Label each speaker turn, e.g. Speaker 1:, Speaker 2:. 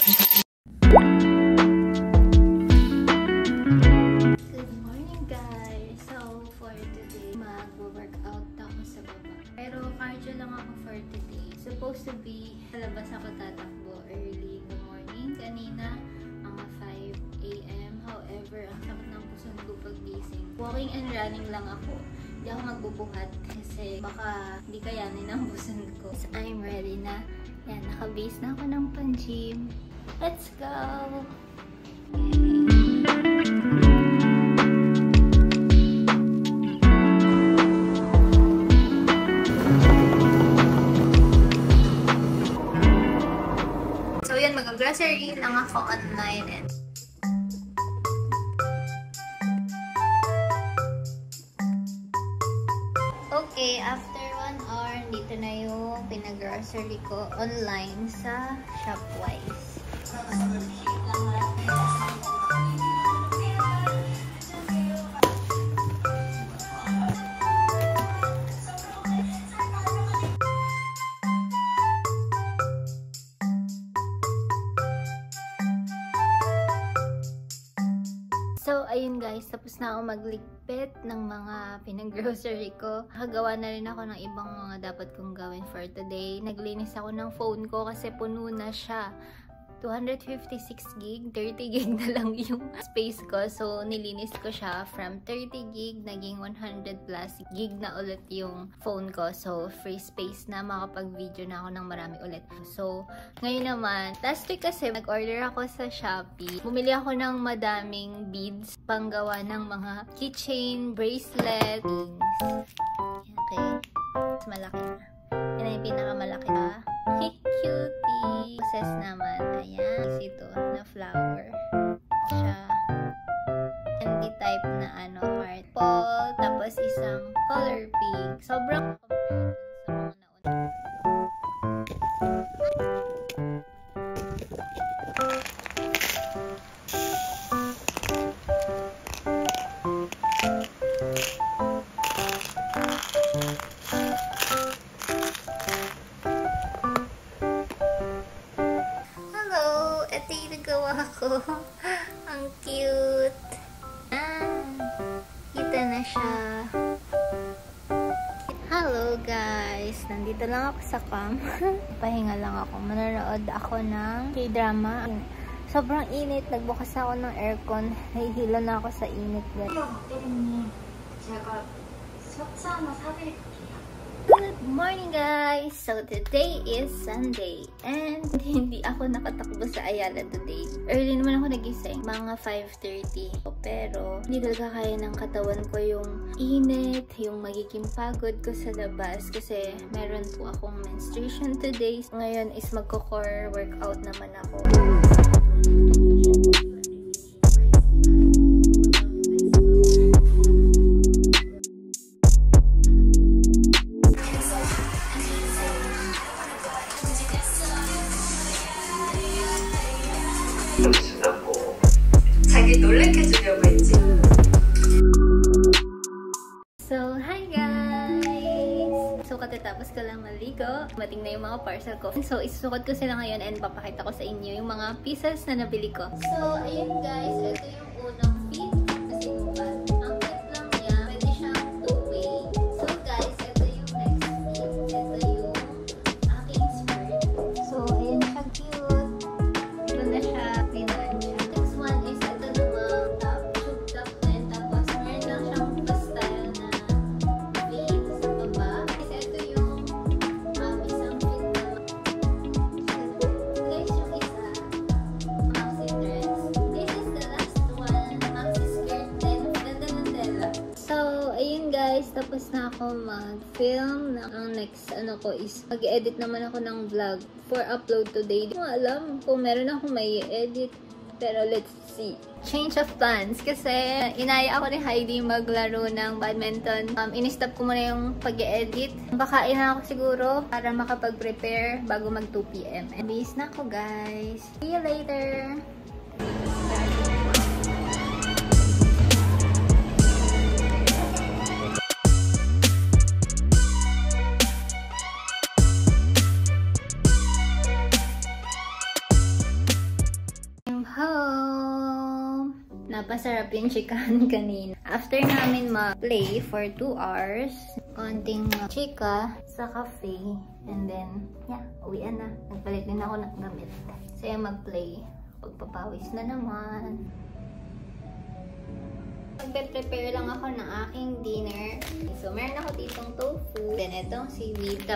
Speaker 1: morning guys! So for today, mag-workout ako sa baba. Pero cardio lang ako for today. Supposed to be, sa labas ako tatakbo early in the morning. Kanina, mga 5 AM. However, ang sakit ng puson ko pag-gising. Walking and running lang ako. Hindi ako magbubuhat kasi baka hindi kayanin ang puson ko. So, I'm ready na. Yan, naka-base na ako ng pan-gym. Let's go! So yan, mag-grocery lang ako online and okay, after 1 hour, dito na yung pinag-grocery ko online sa Shopwise. So, ayun guys, tapos na ako magligpit ng mga pinag-grocery ko. Nakagawa na rin ako ng ibang mga dapat kong gawin for today. Naglinis ako ng phone ko kasi puno na siya. 256 gig, 30 gig na lang yung space ko. So, nilinis ko siya from 30 gig, naging 100 plus gig na ulit yung phone ko. So, free space na, makapag-video na ako ng marami ulit. So, ngayon naman, last week kasi nag-order ako sa Shopee. Bumili ako ng madaming beads, panggawa ng mga keychain, bracelet, rings. Okay. Mas malaki na. Yan na yung pinakamalaki na. Cutie! Process naman. Ayan. Is ito na flower. Siya. Candy type na heart ball. Tapos isang color pink. Sobrang compared sa mga nauna. Ako. Ang cute. Kita na siya. Hello guys. Nandito lang ako sa cam. Pahinga lang ako. Manonood ako ng K-drama. Sobrang init. Nagbukas ako ng aircon. Nahihilo na ako sa init. Good morning guys! So today is Sunday and hindi ako nakatakbo sa Ayala today. Early naman ako nagising, mga 5:30. Pero hindi talaga kaya ng katawan ko yung init, yung magiging pagod ko sa labas kasi meron po akong menstruation today. Ngayon is magko-core workout naman ako. So, hi guys! So, katatapos ko lang maligo. Mating na yung mga parcel ko. So, isusukat ko sila ngayon and papakita ko sa inyo yung mga pieces na nabili ko. So, ayun guys. Ito yung unang fit. Kasi nubat. Ang fit lang niya. Pwede siyang two-way. So, guys, ito yung next fit. Ito yung aking skirt. So, ayun siya cute. Ito na siya. Pinan siya. Next one is ito naman top. Tube top din. Tapos, meron lang siyang pa-style na pleat sa baba. Kasi ito yung isang fit naman. Guys, yung isa, maxi dress. This is the last one, maxi skirt din. Ganda ng tela. So, ayun guys, tapos na ako mag-film. Ang next ko is mag-edit naman ako ng vlog for upload today. Hindi ko alam kung meron akong may edit. Pero let's see. Change of plans. Kasi inaya ako ni Heidi maglaro ng badminton. In-stop ko muna yung pag-edit. Kakain na ako siguro para makapag-prepare bago mag 2 PM. And bis na ako guys. See you later! Napasarap yung chikahan kanina. After namin ma-play for 2 hours, konting chika sa cafe. And then, yeah, uwian na. Nagpalit din ako ng gamit. Saya mag-play. Pagpapawis na naman. Magpe-prepare lang ako ng aking dinner. So, meron ako ditong tofu. Then, itong seaweed.